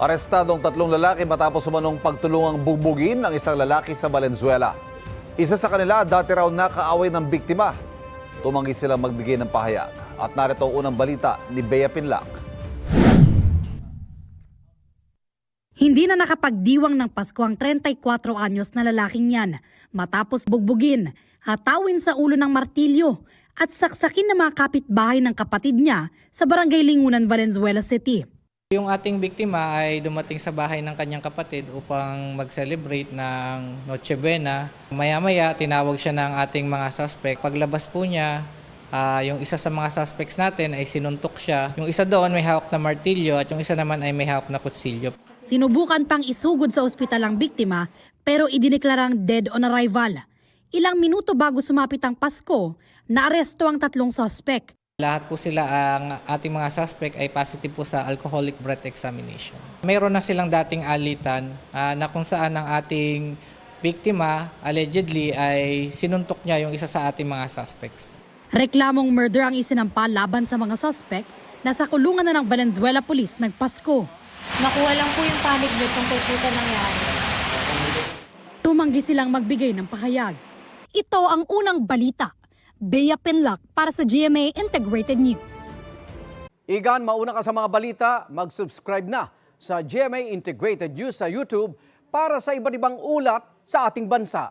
Arestadong 3 lalaki matapos umanong pagtulungang bugbugin ang isang lalaki sa Valenzuela. Isa sa kanila dati raw nakaaway ng biktima. Tumanggi silang magbigay ng pahayag. At narito ang unang balita ni Bea Pinlac. Hindi na nakapagdiwang ng Pasko ang 34 anyos na lalaking yan matapos bugbugin, hatawin sa ulo ng martilyo at saksakin ng mga kapitbahay ng kapatid niya sa Barangay Lingunan, Valenzuela City. Yung ating biktima ay dumating sa bahay ng kanyang kapatid upang mag-celebrate ng Noche Buena. Maya-maya, tinawag siya ng ating mga suspect. Paglabas po niya, yung isa sa mga suspects natin ay sinuntok siya. Yung isa doon may hawak na martilyo at yung isa naman ay may hawak na kutsilyo. Sinubukan pang isugod sa ospital ang biktima pero idineklarang dead on arrival. Ilang minuto bago sumapit ang Pasko, naaresto ang 3 suspect. Lahat po sila, ang ating mga suspect ay positive po sa alcoholic breath examination. Mayroon na silang dating alitan na kung saan ang ating biktima allegedly ay sinuntok niya yung isa sa ating mga suspects. Reklamong murder ang isinampa laban sa mga suspect na sa kulungan na ng Valenzuela Police nagpasko. Nakuha lang po yung panic button tungkol po sa nangyari. Tumanggi silang magbigay ng pahayag. Ito ang unang balita. Bea Pinlac para sa GMA Integrated News. Igan, mauna ka sa mga balita, mag-subscribe na sa GMA Integrated News sa YouTube para sa iba't ibang ulat sa ating bansa.